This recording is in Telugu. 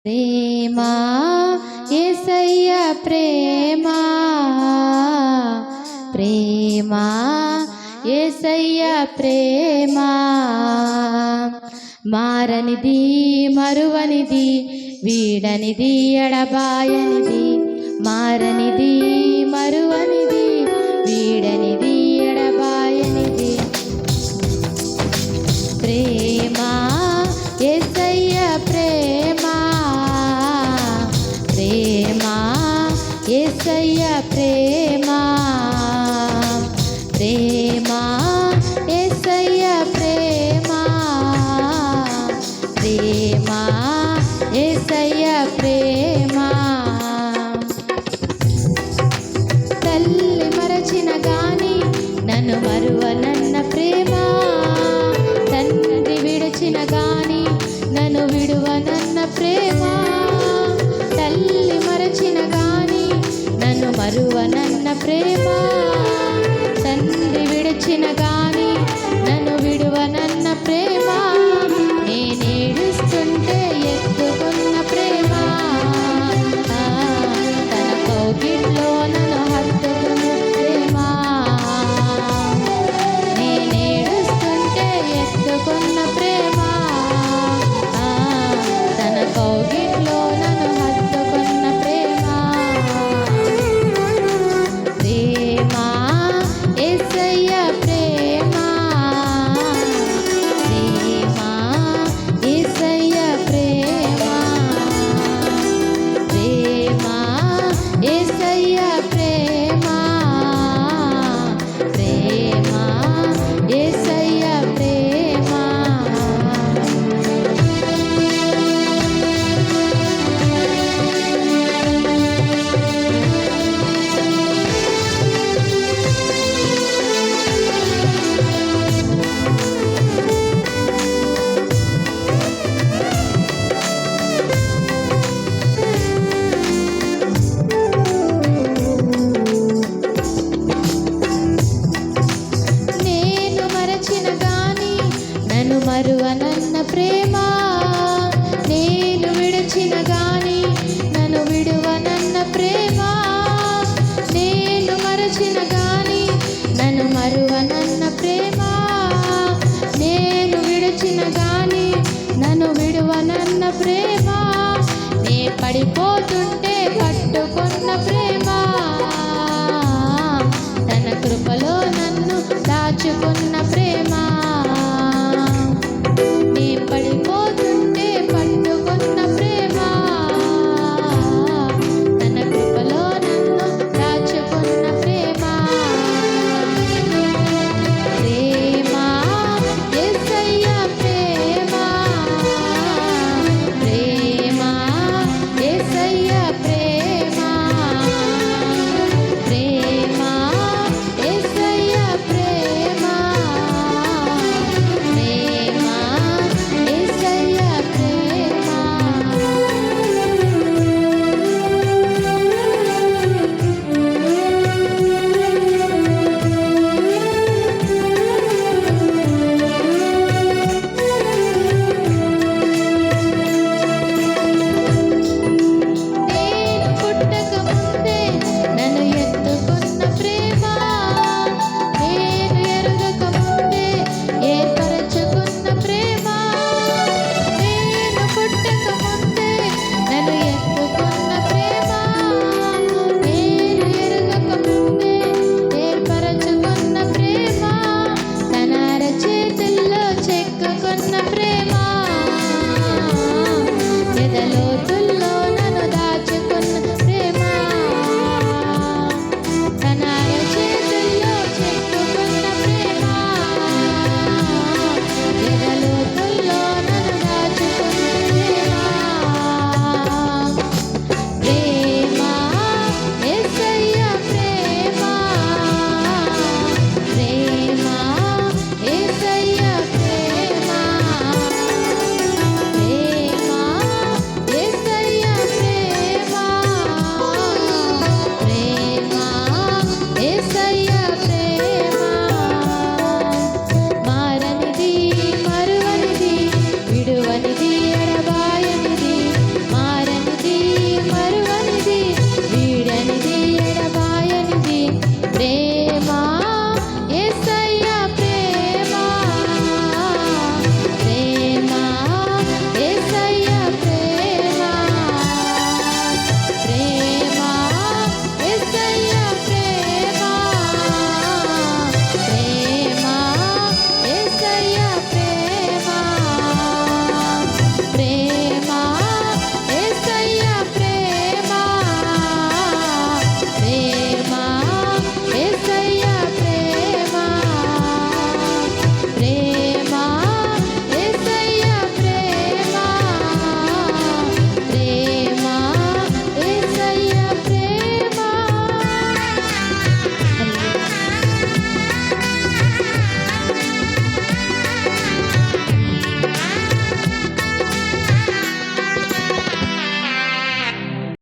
ప్రేమా యేసయ్య ప్రేమా ప్రేమా యేసయ్య ప్రేమా మారనిది మరువనిది వీడనిది ఎడబాయనిది మారనిది మరువనిది వీడనిది ఎడబాయనిది ప్రేమా యేసయ్య ప్రేమా ప్రేమా యేసయ్య ప్రేమా ప్రేమా యేసయ్య ప్రేమా ప్రేమా యేసయ్య ప్రేమా తల్లి మరచిన గాని నన్ను మరువనన్న ప్రేమ తండ్రి విడిచిన గాని నన్ను విడువనన్న ప్రేమ తల్లి మరచిన గాని నన్ను మరువనన్న ప్రేమ తండ్రి విడిచిన గాని నన్ను విడువనన్న ప్రేమ నేనేడుస్తుంటే ఎత్తుకున్న ప్రేమ తన కౌగిట్లో నన్ను హత్తుకున్న ప్రేమ నేనేడుస్తుంటే ఎత్తుకున్న ప్రేమ తన కౌగిట్లో నన్ను హత్తుకున్న ప్రేమ ప్రేమ యేసయ్య ప్రేమ ప్రేమ యేసయ్య ప్రేమ ప్రేమ యేసయ్య ప్రేమ ప్రేమ యేసయ్య ప్రేమ నేను మరచిన గాని నన్ను మరువనన్న ప్రేమ నేను విడిచిన గాని నన్ను విడువనన్న ప్రేమ నేను మరచిన గాని నన్ను మరువనన్న ప్రేమ నేను విడిచిన గాని నన్ను విడువనన్న ప్రేమ నే పడిపోతుంటే పట్టుకున్న ప్రేమ తన కృపలో నన్ను దాచుకున్న ప్రేమ నే పడిపోతుంటే పట్టుకున్న ప్రేమ తన కృపలో నన్ను దాచుకున్న ప్రేమ ప్రేమ యేసయ్య ప్రేమ ప్రేమ యేసయ్య ప్రేమ ప్రేమ యేసయ్య ప్రేమ ప్రేమ యేసయ్య ప్రేమ నేను పుట్టక ముందే నన్ను ఎత్తుకున్న ప్రేమ నేను ఎరుగక ముందే ఏర్పరచుకున్న ప్రేమ నేను పుట్టక ముందే నన్ను ఎత్తుకున్న ప్రేమ నేను ఎరుగక ముందే ఏర్పరచుకున్న ప్రేమ తన అరచేతుల్లో చెక్కుకున్న ప్రేమ ఎదలో